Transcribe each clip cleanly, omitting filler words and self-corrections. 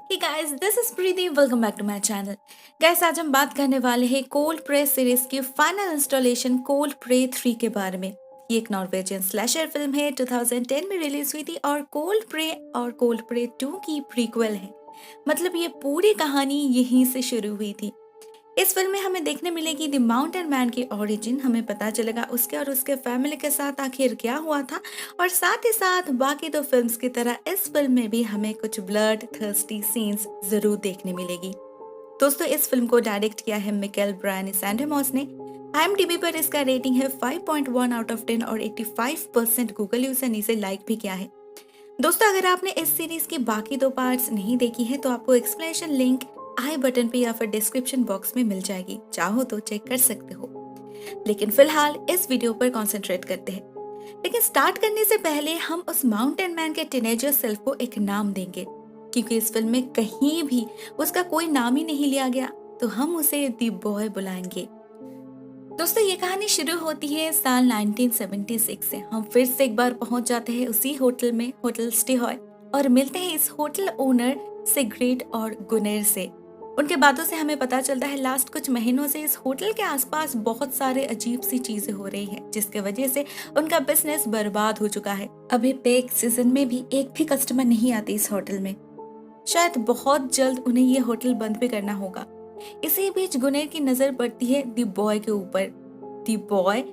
Hey guys, this is Preeti. Welcome back to my channel. Guys, आज हम बात करने वाले हैं कोल्ड प्रे सीरीज की फाइनल इंस्टॉलेशन कोल्ड प्रे 3 के बारे में। ये एक नॉर्वेजियन स्लैशर फिल्म है, 2010 में रिलीज हुई थी और कोल्ड प्रे 2 की प्रीक्वल है। मतलब ये पूरी कहानी यहीं से शुरू हुई थी। इस फिल्म में हमें देखने मिलेगी द माउंटेन मैन की ओरिजिन। हमें पता चलेगा उसके और उसके फैमिली के साथ आखिर क्या हुआ था, और साथ ही साथ बाकी दो फिल्म्स की तरह इस फिल्म में भी हमें कुछ ब्लड थर्स्टी सीन्स जरूर देखने मिलेगी। दोस्तों, इस फिल्म को डायरेक्ट किया है मिकेल ब्रायन सैंडरमॉस ने। IMDb पर इसका रेटिंग है 5.1 आउट ऑफ 10 और 85% गूगल यूजर ने इसे लाइक भी किया है। दोस्तों, अगर आपने इस सीरीज की बाकी दो पार्ट्स नहीं देखी है तो आपको एक्सप्लेनेशन लिंक आई बटन पे या फिर डिस्क्रिप्शन बॉक्स में मिल जाएगी, चाहो तो चेक कर सकते हो। लेकिन फिलहाल इस वीडियो पर कंसंट्रेट करते हैं। लेकिन स्टार्ट करने से पहले हम उस माउंटेन मैन के टीनेजर सेल्फ को एक नाम देंगे, क्योंकि इस फिल्म में कहीं भी उसका कोई नाम ही नहीं लिया गया, तो हम उसे द बॉय बुलाएंगे। दोस्तों, ये कहानी शुरू होती है साल 1976 से। हम फिर से एक बार पहुंच जाते हैं उसी होटल में, होटल स्टेहॉय, और मिलते हैं इस होटल ओनर सिग्रीड और गुनेर से। उनके बातों से हमें पता चलता है लास्ट कुछ महीनों से इस होटल के आसपास बहुत सारे अजीब सी चीजें हो रही हैं, जिसके वजह से उनका बिजनेस बर्बाद हो चुका है। अभी पेक सीजन में भी एक भी कस्टमर नहीं आते इस होटल में। शायद बहुत जल्द उन्हें ये होटल बंद भी करना होगा। इसी बीच गुनेर की नजर पड़ती है दी बॉय के ऊपर। दी बॉय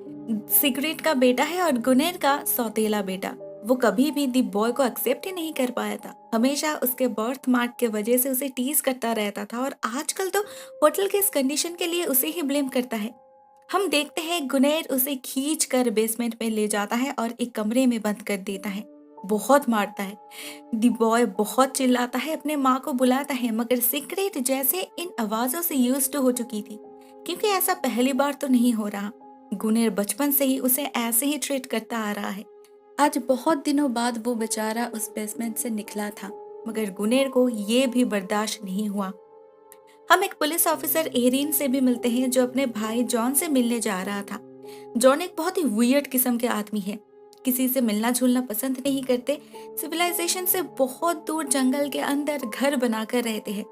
सिगरेट का बेटा है और गुनेर का सौतेला बेटा। वो कभी भी दी बॉय को एक्सेप्ट ही नहीं कर पाया था, हमेशा उसके बर्थ मार्क के वजह से उसे टीज करता रहता था, और आजकल तो होटल के इस कंडीशन के लिए उसे ही ब्लेम करता है। हम देखते हैं गुनेर उसे खींच कर बेसमेंट में ले जाता है और एक कमरे में बंद कर देता है, बहुत मारता है। दी बॉय बहुत चिल्लाता है, अपने माँ को बुलाता है, मगर सिगरेट जैसे इन आवाजों से यूज्ड हो चुकी थी, क्योंकि ऐसा पहली बार तो नहीं हो रहा। गुनेर बचपन से ही उसे ऐसे ही ट्रीट करता आ रहा है। आज बहुत दिनों बाद वो बेचारा उस बेसमेंट से निकला था, मगर गुनेर को ये भी बर्दाश्त नहीं हुआ। हम एक पुलिस ऑफिसर एरिन से भी मिलते हैं, जो अपने भाई जॉन से मिलने जा रहा था। जॉन एक बहुत ही वियर्ड किस्म के आदमी है, किसी से मिलना जुलना पसंद नहीं करते, सिविलाइजेशन से बहुत दूर जंगल के अंदर घर बनाकर रहते हैं।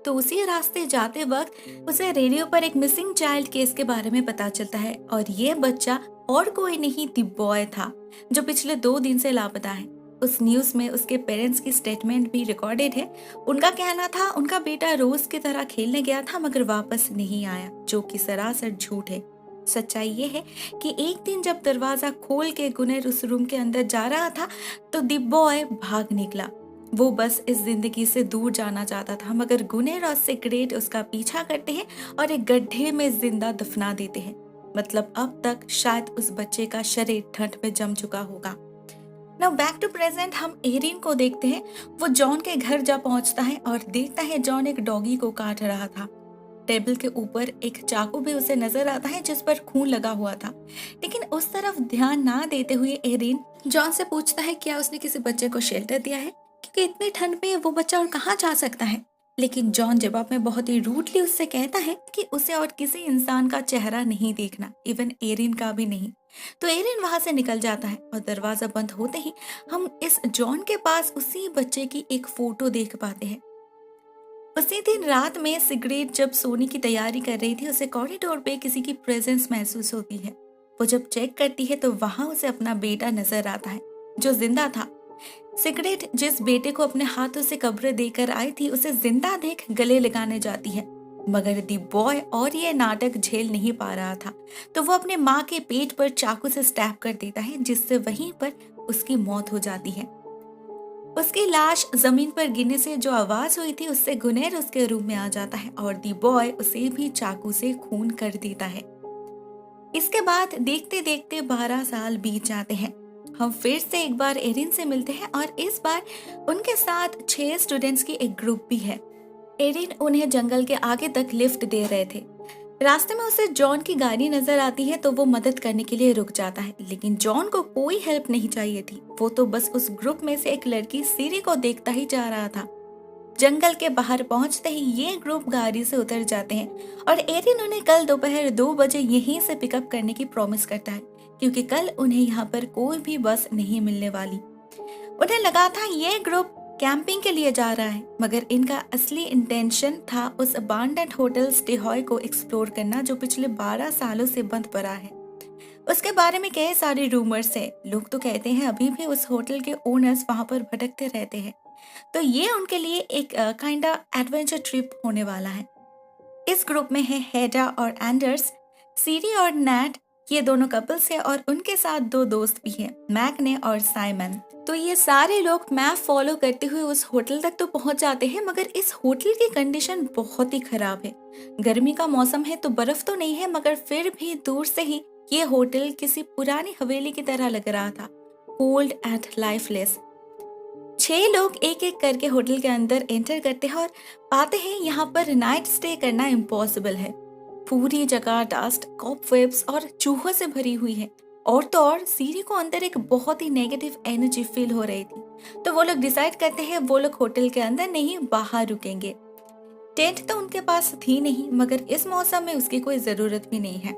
तो उसी रास्ते जाते वक्त उसे रेडियो पर एक मिसिंग चाइल्ड केस के बारे में पता चलता है, और ये बच्चा और कोई नहीं दी बॉय था, जो पिछले 2 दिन से लापता है। उस न्यूज में उसके पेरेंट्स की स्टेटमेंट भी रिकॉर्डेड है। उनका कहना था उनका बेटा रोज की तरह खेलने गया था मगर वापस नहीं आया, जो कि सरासर झूठ है। सच्चाई ये है कि एक दिन जब दरवाजा खोल के गुनेर उस रूम के अंदर जा रहा था तो दी बॉय भाग निकला। वो बस इस जिंदगी से दूर जाना चाहता था, मगर गुनेर और सिगरेट उसका पीछा करते हैं और एक गड्ढे में जिंदा दफना देते हैं। मतलब अब तक शायद उस बच्चे का शरीर ठंड में जम चुका होगा। नाउ बैक टू प्रेजेंट, हम एरिन को देखते हैं। वो जॉन के घर जा पहुंचता है और देखता है जॉन एक डॉगी को काट रहा था। टेबल के ऊपर एक चाकू भी उसे नजर आता है, जिस पर खून लगा हुआ था। लेकिन उस तरफ ध्यान ना देते हुए एरिन जॉन से पूछता है क्या उसने किसी बच्चे को शेल्टर दिया है, क्योंकि इतनी ठंड में वो बच्चा और कहाँ जा सकता है। लेकिन जॉन जवाब में बहुत ही रूडली उससे कहता है कि उसे और किसी इंसान का चेहरा नहीं देखना, इवन एरिन का भी नहीं। तो एरिन वहां से निकल जाता है और दरवाजा बंद होते ही हम इस जॉन के पास उसी बच्चे की एक फोटो देख पाते हैं। उसी दिन रात में सिगरेट जब सोने की तैयारी कर रही थी, उसे कॉरिडोर पे किसी की प्रेजेंस महसूस होती है। वो जब चेक करती है तो वहां उसे अपना बेटा नजर आता है, जो जिंदा था। सिगरेट जिस बेटे को अपने हाथों से कब्र देकर आई थी, उसे जिंदा देख गले लगाने जाती है, मगर दी बॉय और ये नाटक झेल नहीं पा रहा था, तो वो अपने माँ के पेट पर चाकू से स्टैब कर देता है, जिससे वहीं पर उसकी मौत हो जाती है। उसकी लाश जमीन पर गिरने से जो आवाज हुई थी, उससे गुनेर उसके रूम में आ जाता है और दी बॉय उसे भी चाकू से खून कर देता है। इसके बाद देखते देखते 12 साल बीत जाते हैं। हम फिर से एक बार एरिन से मिलते हैं और इस बार उनके साथ 6 स्टूडेंट्स की एक ग्रुप भी है। एरिन उन्हें जंगल के आगे तक लिफ्ट दे रहे थे। रास्ते में उसे जॉन की गाड़ी नजर आती है, तो वो मदद करने के लिए रुक जाता है, लेकिन जॉन को कोई हेल्प नहीं चाहिए थी। वो तो बस उस ग्रुप में से एक लड़की सीरी को देखता ही जा रहा था। जंगल के बाहर पहुंचते ही ये ग्रुप गाड़ी से उतर जाते हैं और एरिन उन्हें कल दोपहर 2 बजे यहीं से पिकअप करने की प्रॉमिस करता है, क्योंकि कल उन्हें यहाँ पर कोई भी बस नहीं मिलने वाली। उन्हें लगा था ये ग्रुप कैंपिंग के लिए जा रहा है, मगर इनका असली इंटेंशन था उस अबांडन्ड होटल स्टेहॉय को एक्सप्लोर करना जो पिछले 12 सालों से बंद पड़ा है। उसके बारे में कई सारे रूमर्स है। लोग तो कहते हैं अभी भी उस होटल के ओनर्स वहां पर भटकते रहते हैं। तो ये उनके लिए एक काइंड एडवेंचर ट्रिप होने वाला है। इस ग्रुप में है हेडा और एंडर्स, सीरी और नैट, ये दोनों कपल्स हैं और उनके साथ दो दोस्त भी हैं, मैग्ने और साइमन। तो ये सारे लोग मैप फॉलो करते हुए उस होटल तक तो पहुंच जाते हैं, मगर इस होटल की कंडीशन बहुत ही खराब है। गर्मी का मौसम है तो बर्फ तो नहीं है, मगर फिर भी दूर से ही ये होटल किसी पुरानी हवेली की तरह लग रहा था, कोल्ड एंड लाइफलेस। 6 लोग एक एक करके होटल के अंदर एंटर करते हैं और पाते हैं यहाँ पर नाइट स्टे करना इम्पॉसिबल है। पूरी जगह डस्ट, कॉबवेब्स और चूहों से भरी हुई है। और तो और सीरी को अंदर एक बहुत ही नेगेटिव एनर्जी फील हो रही थी। तो वो लोग डिसाइड करते हैं वो लोग होटल के अंदर नहीं, बाहर रुकेंगे। टेंट तो उनके पास थी नहीं, मगर इस मौसम में उसकी कोई जरूरत भी नहीं है।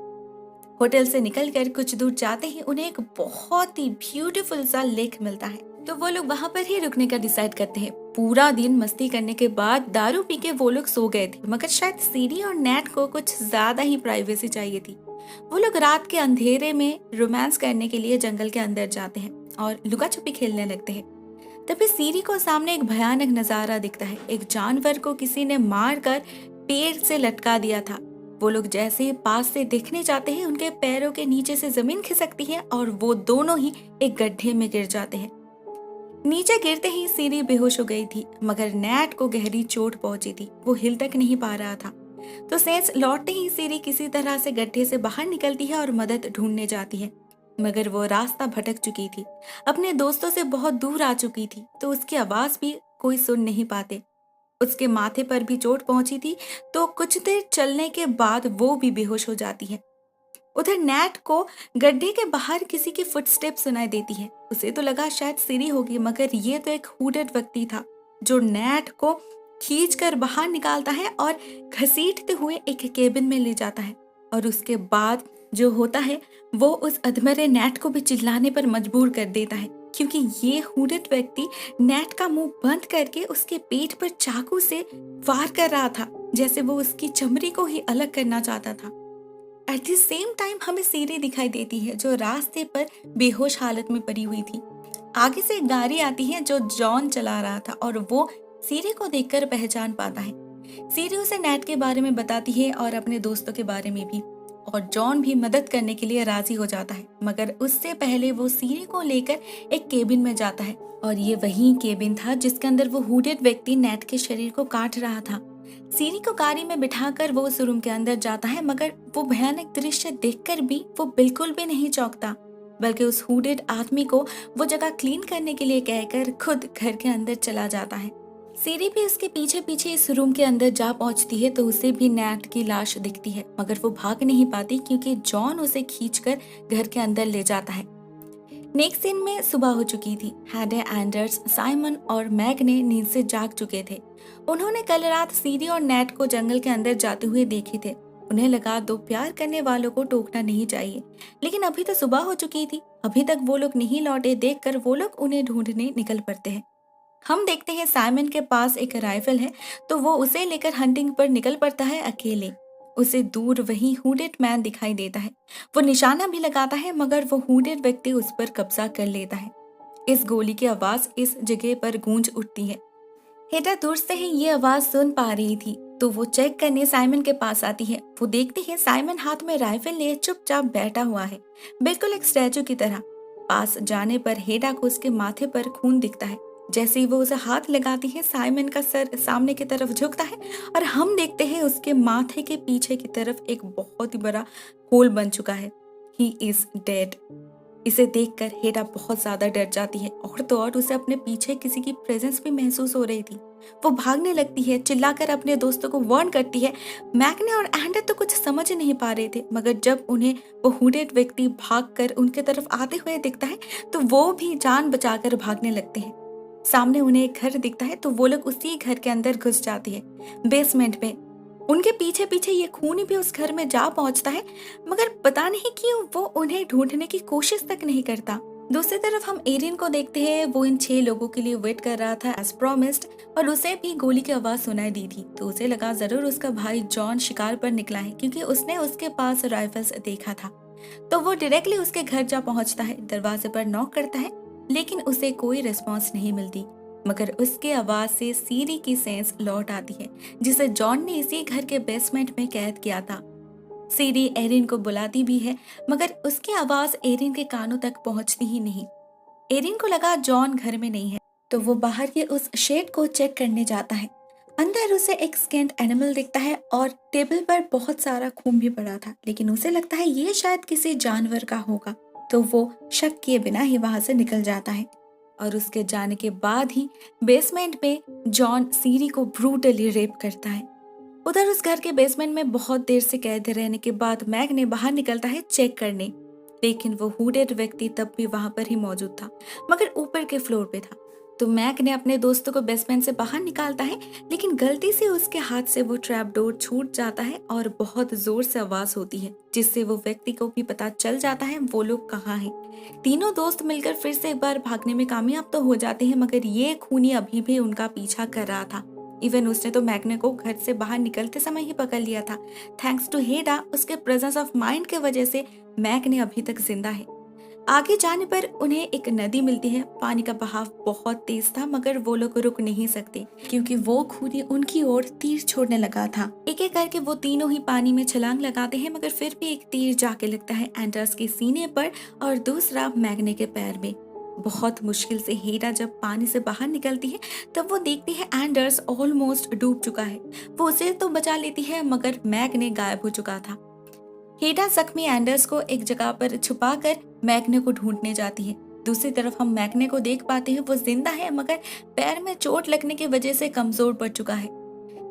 होटल से निकलकर कुछ दूर जाते ही उन्हें एक बहुत ही ब्यूटीफुल सा लेक मिलता है। तो वो लोग वहां पर ही रुकने का डिसाइड करते हैं। पूरा दिन मस्ती करने के बाद दारू पी के वो लोग सो गए थे, मगर शायद सीरी और नैट को कुछ ज्यादा ही प्राइवेसी चाहिए थी। वो लोग रात के अंधेरे में रोमांस करने के लिए जंगल के अंदर जाते हैं और लुका छुपी खेलने लगते हैं। तभी सीरी को सामने एक भयानक नजारा दिखता है। एक जानवर को किसी ने मार कर पेड़ से लटका दिया था। वो लोग जैसे ही पास से देखने जाते हैं, उनके पैरों के नीचे से जमीन खिसकती है और वो दोनों ही एक गड्ढे में गिर जाते हैं। नीचे गिरते ही सीरी बेहोश हो गई थी, मगर नैट को गहरी चोट पहुंची थी। वो हिल तक नहीं पा रहा था। तो सेंस लौटते ही सीरी किसी तरह से गड्ढे से बाहर निकलती है और मदद ढूंढने जाती है, मगर वो रास्ता भटक चुकी थी, अपने दोस्तों से बहुत दूर आ चुकी थी, तो उसकी आवाज भी कोई सुन नहीं पाते। उसके माथे पर भी चोट पहुंची थी, तो कुछ देर चलने के बाद वो भी बेहोश हो जाती है। उधर नैट को गड्ढे के बाहर किसी की फुटस्टेप सुनाई देती है। उसे तो लगा शायद सीरी होगी, मगर ये तो एक हुडेड व्यक्ति था जो नैट को खींचकर बाहर निकालता है और घसीटते हुए एक केबिन में ले जाता है। और उसके बाद जो होता है वो उस अधमरे नैट को भी चिल्लाने पर मजबूर कर देता है, क्योंकि ये हुडेड व्यक्ति नैट का मुंह बंद करके उसके पेट पर चाकू से वार कर रहा था, जैसे वो उसकी चमड़ी को ही अलग करना चाहता था। एट द सेम टाइम हमें सीरी दिखाई देती है जो रास्ते पर बेहोश हालत में पड़ी हुई थी। आगे से एक गाड़ी आती है जो जॉन चला रहा था और वो सीरी को देखकर पहचान पाता है। सीरी उसे नैट के बारे में बताती है और अपने दोस्तों के बारे में भी, और जॉन भी मदद करने के लिए राजी हो जाता है, मगर उससे पहले वो सीरी को लेकर एक केबिन में जाता है। और ये वही केबिन था जिसके अंदर वो हुडेड व्यक्ति नैट के शरीर को काट रहा था। सीरी को गाड़ी में बिठाकर वो उस रूम के अंदर जाता है, मगर वो भयानक दृश्य देखकर भी वो बिल्कुल भी नहीं चौंकता, बल्कि उस हुडेड आदमी को वो जगह क्लीन करने के लिए कहकर खुद घर के अंदर चला जाता है। सीरी भी उसके पीछे पीछे इस रूम के अंदर जा पहुंचती है, तो उसे भी नैट की लाश दिखती है, मगर वो भाग नहीं पाती क्योंकि जॉन उसे खींचकर घर के अंदर ले जाता है। नेक्स्ट सीन में सुबह हो चुकी थी। हैडे, एंडर्स, साइमन और मैग ने नींद से जाग चुके थे। उन्होंने कल रात सीरी और नैट को जंगल के अंदर जाते हुए देखे थे। उन्हें लगा दो प्यार करने वालों को टोकना नहीं चाहिए, लेकिन अभी तो सुबह हो चुकी थी, अभी तक वो लोग नहीं लौटे। देखकर वो लोग उन्हें ढूंढने निकल पड़ते हैं। हम देखते हैं साइमन के पास एक राइफल है, तो वो उसे लेकर हंटिंग पर निकल पड़ता है अकेले। उसे दूर वही हुडेड मैन दिखाई देता है। वो निशाना भी लगाता है, मगर वो हुडेड व्यक्ति उस पर कब्जा कर लेता है। इस गोली की आवाज इस जगह पर गूंज उठती है। हेटा दूर से ही ये आवाज सुन पा रही थी, तो वो चेक करने साइमन के पास आती है। वो देखती है साइमन हाथ में राइफल लिए चुपचाप बैठा हुआ है, बिल्कुल एक स्टैचू की तरह। पास जाने पर हेटा को उसके माथे पर खून दिखता है। जैसे ही वो उसे हाथ लगाती है, साइमन का सर सामने की तरफ झुकता है और हम देखते हैं उसके माथे के पीछे की तरफ एक बहुत ही बड़ा होल बन चुका है। He is dead. इसे देखकर हेटा बहुत ज्यादा डर जाती है, और तो और उसे अपने पीछे किसी की प्रेजेंस भी महसूस हो रही थी। वो भागने लगती है, चिल्लाकर अपने दोस्तों को वार्न करती है। मैग्ने और एंडर तो कुछ समझ नहीं पा रहे थे, मगर जब उन्हें वो हुडेड व्यक्ति भागकर उनके तरफ आते हुए दिखता है, तो वो भी जान बचाकर भागने लगते हैं। सामने उन्हें एक घर दिखता है, तो वो लोग उसी घर के अंदर घुस जाती है, बेसमेंट में। उनके पीछे पीछे ये खूनी भी उस घर में जा पहुंचता है, मगर पता नहीं क्यों वो उन्हें ढूंढने की कोशिश तक नहीं करता। दूसरी तरफ हम एरिन को देखते हैं, वो इन 6 लोगों के लिए वेट कर रहा था एज प्रोमिस्ड, और उसे भी गोली की आवाज सुनाई दी थी। तो उसे लगा जरूर उसका भाई जॉन शिकार पर निकला है, क्योंकि उसने उसके पास राइफल्स देखा था। तो वो डायरेक्टली उसके घर जा पहुंचता है, दरवाजे पर नॉक करता है, लेकिन उसे कोई रिस्पॉन्स नहीं मिलती। मगर उसके आवाज से सीरी की सेंस लौट आती है, जिसे जॉन ने इसी घर के बेसमेंट में कैद किया था। सीरी एरिन को बुलाती भी है, मगर उसकी आवाज एरिन के कानों तक पहुंचती ही नहीं। एरिन को लगा जॉन घर में नहीं है, तो वो बाहर के उस शेड को चेक करने जाता है। अंदर उसे एक स्किन्ड एनिमल दिखता है और टेबल पर बहुत सारा खून भी पड़ा था, लेकिन उसे लगता है ये शायद किसी जानवर का होगा। तो वो शक किए बिना ही वहां से निकल जाता है। और उसके जाने के बाद ही बेसमेंट में जॉन सीरी को ब्रूटली रेप करता है। उधर उस घर के बेसमेंट में बहुत देर से कैद रहने के बाद मैग ने बाहर निकलता है चेक करने, लेकिन वो हुडेड व्यक्ति तब भी वहां पर ही मौजूद था, मगर ऊपर के फ्लोर पे था। तो मैग ने अपने दोस्तों को बेसमेंट से बाहर निकालता है, लेकिन गलती से उसके हाथ से वो ट्रैप डोर छूट जाता है और बहुत जोर से आवाज होती है, जिससे वो व्यक्ति को भी पता चल जाता है वो लोग कहाँ हैं। तीनों दोस्त मिलकर फिर से एक बार भागने में कामयाब तो हो जाते हैं, मगर ये खूनी अभी भी उनका पीछा कर रहा था। इवन उसने तो मैग्ने को घर से बाहर निकलते समय ही पकड़ लिया था। थैंक्स टू हेडा, उसके प्रेजेंस ऑफ माइंड के वजह से मैग्ने अभी तक जिंदा है। आगे जाने पर उन्हें एक नदी मिलती है। पानी का बहाव बहुत तेज था, मगर वो लोग रुक नहीं सकते, क्योंकि वो खूनी उनकी ओर तीर छोड़ने लगा था। एक एक करके वो तीनों ही पानी में छलांग लगाते हैं, मगर फिर भी एक तीर जाके लगता है एंडर्स के सीने पर और दूसरा मैग्ने के पैर में। बहुत मुश्किल से हेडा जब पानी से बाहर निकलती है, तब वो देखती है एंडर्स ऑलमोस्ट डूब चुका है। वो उसे तो बचा लेती है, मगर मैग्ने गायब हो चुका था। हेडा जख्मी एंडर्स को एक जगह पर छुपाकर मैग्ने को ढूंढने जाती है। दूसरी तरफ हम मैग्ने को देख पाते हैं, वो जिंदा है, मगर पैर में चोट लगने की वजह से कमजोर पड़ चुका है।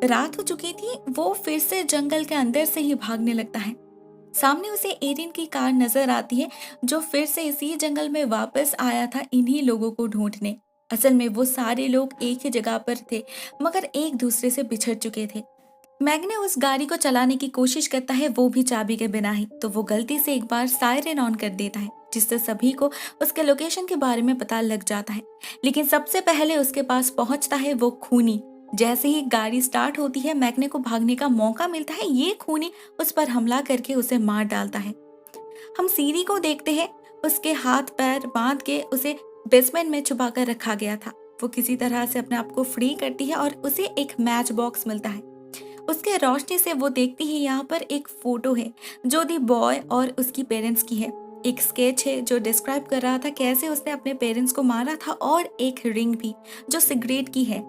रात हो चुकी थी, वो फिर से जंगल के अंदर से ही भागने लगता है। सामने उसे एरिन की कार नजर आती है, जो फिर से इसी जंगल में वापस आया था इन्हीं लोगों को ढूंढने। असल में वो सारे लोग एक ही जगह पर थे, मगर एक दूसरे से बिछड़ चुके थे। मैग्ने उस गाड़ी को चलाने की कोशिश करता है, वो भी चाबी के बिना ही। तो वो गलती से एक बार सायरन ऑन कर देता है, जिससे सभी को उसके लोकेशन के बारे में पता लग जाता है। लेकिन सबसे पहले उसके पास पहुंचता है वो खूनी। जैसे ही गाड़ी स्टार्ट होती है, मैग्ने को भागने का मौका मिलता है, ये खूनी उस पर हमला करके उसे मार डालता है। हम सीरी को देखते हैं, उसके हाथ पैर बांध के उसे बेसमेंट में छुपा कर रखा गया था। वो किसी तरह से अपने आप को फ्री करती है और उसे एक मैच बॉक्स मिलता है। उसके रोशनी से वो देखती है यहाँ पर एक फोटो है, जो दी बॉय और उसकी पेरेंट्स की है। एक स्केच है जो डिस्क्राइब कर रहा था कैसे उसने अपने पेरेंट्स को मारा था, और एक रिंग भी जो सिगरेट की है।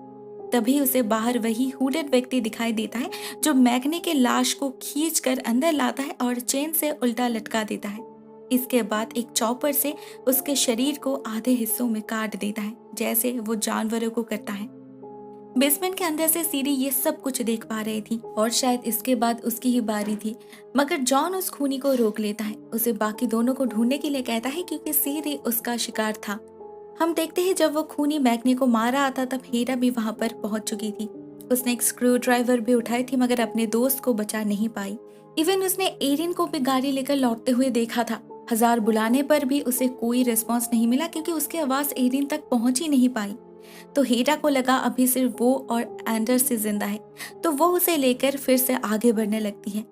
तभी उसे बाहर वही हुडेड व्यक्ति दिखाई देता है, जो मैग्ने के लाश को खींच कर अंदर लाता है और चेन से उल्टा लटका देता है। इसके बाद एक चॉपर से उसके शरीर को आधे हिस्सों में काट देता है, जैसे वो जानवरों को करता है। बेसमेंट के अंदर से सीरी ये सब कुछ देख पा रही थी, और शायद इसके बाद उसकी ही बारी थी, मगर जॉन उस खूनी को रोक लेता है। उसे बाकी दोनों को ढूंढने के लिए कहता है, क्योंकि सीरी उसका शिकार था। हम देखते हैं जब वो खूनी मैग्ने को मार रहा था, तब हेरा भी वहां पर पहुंच चुकी थी। उसने एक स्क्रू ड्राइवर भी उठाई थी, मगर अपने दोस्त को बचा नहीं पाई। इवन उसने एरिन को भी गाड़ी लेकर लौटते हुए देखा था। हजार बुलाने पर भी उसे कोई रिस्पॉन्स नहीं मिला, क्योंकि उसकी आवाज एरिन तक पहुंच ही नहीं पाई। तो हेरा को लगा अभी सिर्फ वो और एंडर्स से जिंदा है, तो वो उसे लेकर फिर से आगे बढ़ने लगती है।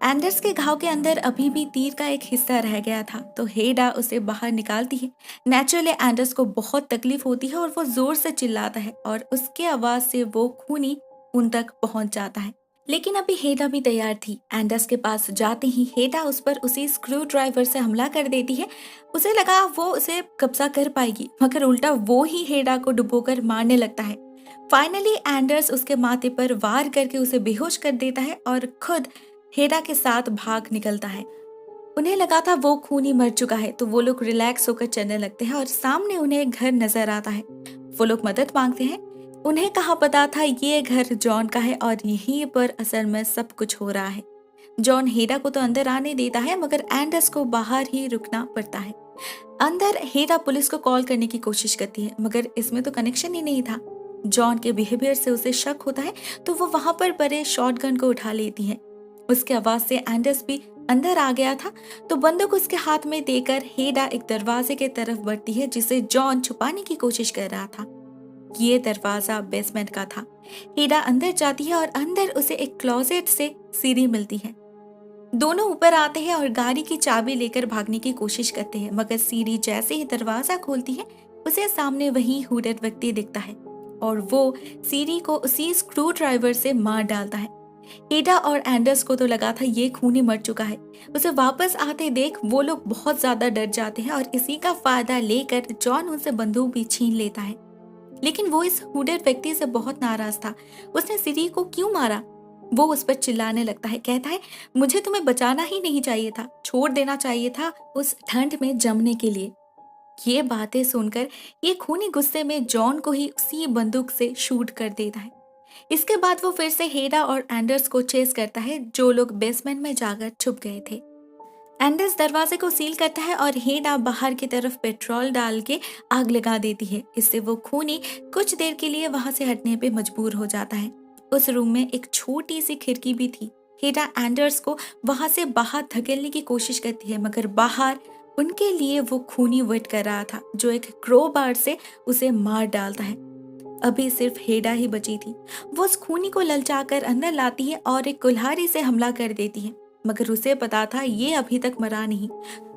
एंडर्स के घाव के अंदर अभी भी तीर का एक हिस्सा रह गया था, तो हेडा उसे बाहर निकालती है। नेचुरली एंडर्स को बहुत तकलीफ होती है और वो जोर से चिल्लाता है, और उसके आवाज से वो खूनी उन तक पहुंच जाता है। लेकिन अभी हेडा भी तैयार थी। एंडर्स के पास जाते ही हेडा उस पर उसी स्क्रू ड्राइवर से हमला कर देती है। उसे लगा वो उसे कब्जा कर पाएगी, मगर उल्टा वो ही हेडा को डुबोकर मारने लगता है। फाइनली एंडर्स उसके माथे पर वार करके उसे बेहोश कर देता है और खुद हेडा के साथ भाग निकलता है। उन्हें लगा था वो खूनी मर चुका है, तो वो लोग रिलैक्स होकर चलने लगते हैं और सामने उन्हें एक घर नजर आता है। वो लोग मदद मांगते हैं। उन्हें कहाँ पता था ये घर जॉन का है, और यहीं पर असल में सब कुछ हो रहा है। जॉन हेडा को तो अंदर आने देता है, मगर एंडर्स को बाहर ही रुकना पड़ता है। अंदर हेडा पुलिस को कॉल करने की कोशिश करती है, मगर इसमें तो कनेक्शन ही नहीं था। जॉन के बिहेवियर से उसे शक होता है, तो वो वहां पर पड़े शॉटगन को उठा लेती है। उसके आवाज से एंडर्स भी अंदर आ गया था तो बंदूक उसके हाथ में देकर हेडा एक दरवाजे के तरफ बढ़ती है जिसे जॉन छुपाने की कोशिश कर रहा था। ये दरवाजा बेसमेंट का था। हेडा अंदर जाती है और अंदर उसे एक क्लोजेट से सीढ़ी मिलती है। दोनों ऊपर आते हैं और गाड़ी की चाबी लेकर भागने की कोशिश करते हैं, मगर सीढ़ी जैसे ही दरवाजा खोलती है उसे सामने वही हुडेड व्यक्ति दिखता है और वो सीढ़ी को उसी स्क्रू ड्राइवर से मार डालता है। एडा और एंडर्स को तो लगा था ये खूनी मर चुका है। उसे वापस आते देख वो लोग बहुत ज्यादा डर जाते हैं और इसी का फायदा लेकर जॉन उनसे बंदूक भी छीन लेता है। लेकिन वो इस हुडेड व्यक्ति से बहुत नाराज था। उसने सीढ़ी को क्यों मारा? वो उस पर चिल्लाने लगता है, कहता है मुझे तुम्हें बचाना ही नहीं चाहिए था, छोड़ देना चाहिए था उस ठंड में जमने के लिए। ये बातें सुनकर ये खूनी गुस्से में जॉन को ही उसी बंदूक से शूट कर देता है। इसके बाद वो फिर से हेडा और एंडर्स को चेस करता है जो लोग बेसमेंट में जाकर छुप गए थे। एंडर्स दरवाजे को सील करता है और हेडा बाहर की तरफ पेट्रोल डाल के आग लगा देती है। इससे वो खूनी कुछ देर के लिए वहां से हटने पे मजबूर हो जाता है। उस रूम में एक छोटी सी खिड़की भी थी। हेडा एंडर्स को वहां से बाहर धकेलने की कोशिश करती है, मगर बाहर उनके लिए वो खूनी वेट कर रहा था जो एक क्रोबार से उसे मार डालता है। अभी सिर्फ हेडा ही बची थी। वो उस खूनी को ललचाकर अंदर लाती है और एक कुल्हाड़ी से हमला कर देती है, मगर उसे पता था ये अभी तक मरा नहीं,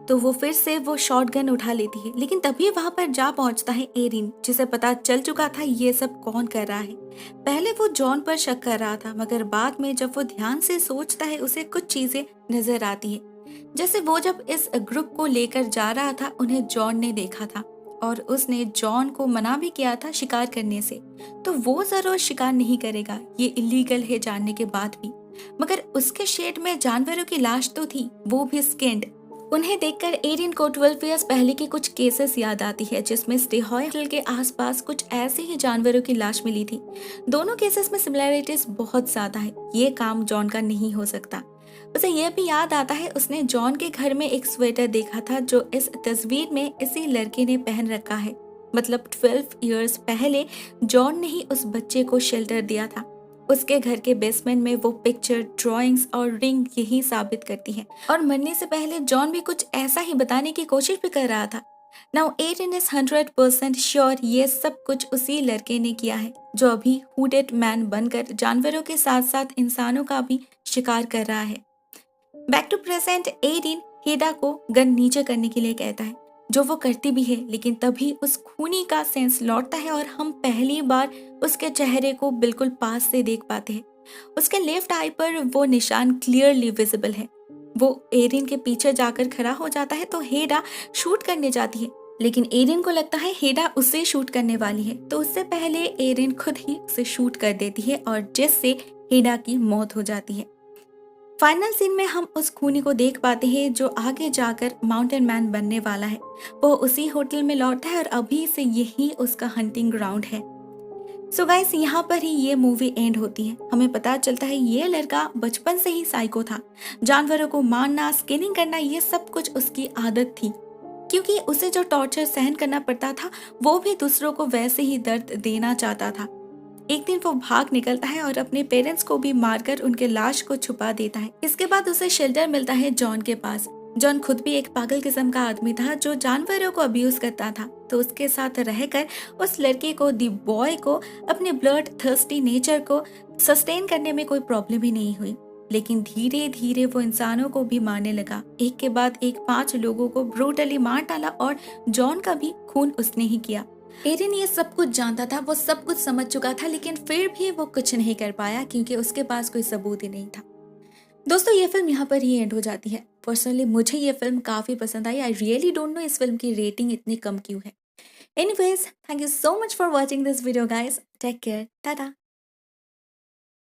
तो वो फिर से वो शॉटगन उठा लेती है। लेकिन तभी वहां पर जा पहुंचता है एरिन, जिसे पता चल चुका था ये सब कौन कर रहा है। पहले वो जॉन पर शक कर रहा था, मगर बाद में जब वो ध्यान से सोचता है उसे कुछ चीजें नजर आती है। जैसे वो जब इस ग्रुप को लेकर जा रहा था उन्हें जॉन ने देखा था और उसने जॉन को मना भी किया था शिकार करने से, तो वो जरूर शिकार नहीं करेगा, ये इलीगल है जानने के बाद भी। मगर उसके शेड में जानवरों की लाश तो थी, वो भी स्किन्ड। उन्हें देखकर एरिन को 12 इयर्स पहले की कुछ केसेस याद आती है जिसमें स्टेहॉय हिल के आसपास कुछ ऐसे ही जानवरों की लाश मिली थी। दोनों केसेस में सिमिलैरिटीज बहुत ज्यादा है। ये काम जॉन का नहीं हो सकता। उसे यह भी याद आता है उसने जॉन के घर में एक स्वेटर देखा था जो इस तस्वीर में इसी लड़के ने पहन रखा है। मतलब 12 इयर्स पहले जॉन ने ही उस बच्चे को शेल्टर दिया था। उसके घर के बेसमेंट में वो पिक्चर, ड्राइंग्स और रिंग यही साबित करती है। और मरने से पहले जॉन भी कुछ ऐसा ही बताने की कोशिश भी कर रहा था। नाउ एरिन इज 100% श्योर ये सब कुछ उसी लड़के ने किया है जो अभी हुडेड मैन बनकर जानवरों के साथ साथ इंसानों का भी शिकार कर रहा है। बैक टू प्रेजेंट, एरिन हेडा को गन नीचे करने के लिए कहता है, जो वो करती भी है। लेकिन तभी उस खूनी का सेंस लौटता है और हम पहली बार उसके चेहरे को बिल्कुल पास से देख पाते हैं। उसके लेफ्ट आई पर वो निशान क्लियरली विजिबल है। वो एरिन के पीछे जाकर खड़ा हो जाता है तो हेडा शूट करने जाती है, लेकिन एरिन को लगता है हेडा उसे शूट करने वाली है, तो उससे पहले एरिन खुद ही उसे शूट कर देती है और जिससे हेडा की मौत हो जाती है। फाइनल सीन में हम उस खूनी को देख पाते हैं जो आगे जाकर माउंटेन मैन बनने वाला है। वो उसी होटल में लौटा है और अभी से यही उसका हंटिंग ग्राउंड है। सो गाइस, यहाँ पर ही ये मूवी एंड होती है। हमें पता चलता है ये लड़का बचपन से ही साइको था। जानवरों को मारना, स्किनिंग करना, ये सब कुछ उसकी आदत थी, क्योंकि उसे जो टॉर्चर सहन करना पड़ता था वो भी दूसरों को वैसे ही दर्द देना चाहता था। एक दिन वो भाग निकलता है और अपने पेरेंट्स को भी मारकर उनके लाश को छुपा देता है। इसके बाद उसे शेल्टर मिलता है जॉन के पास। जॉन खुद भी एक पागल किस्म का आदमी था जो जानवरों को अब्यूज करता था, तो उसके साथ रहकर उस लड़के को, दी बॉय को, अपने ब्लड थर्स्टी नेचर को सस्टेन करने में कोई प्रॉब्लम ही नहीं हुई। लेकिन धीरे धीरे वो इंसानों को भी मारने लगा। एक के बाद एक 5 लोगों को ब्रूटली मार डाला और जॉन का भी खून उसने ही किया। एरिन ये सब कुछ जानता था, वो सब कुछ समझ चुका था, लेकिन फिर भी वो कुछ नहीं कर पाया क्योंकि उसके पास कोई सबूत ही नहीं था। दोस्तों, ये फिल्म यहाँ पर ही एंड हो जाती है। पर्सनली मुझे ये फिल्म काफी पसंद आई। आई रियली डोंट नो इस फिल्म की रेटिंग इतनी कम क्यों है। Anyways, thank you so much for watching this video guys. Take care, Tata.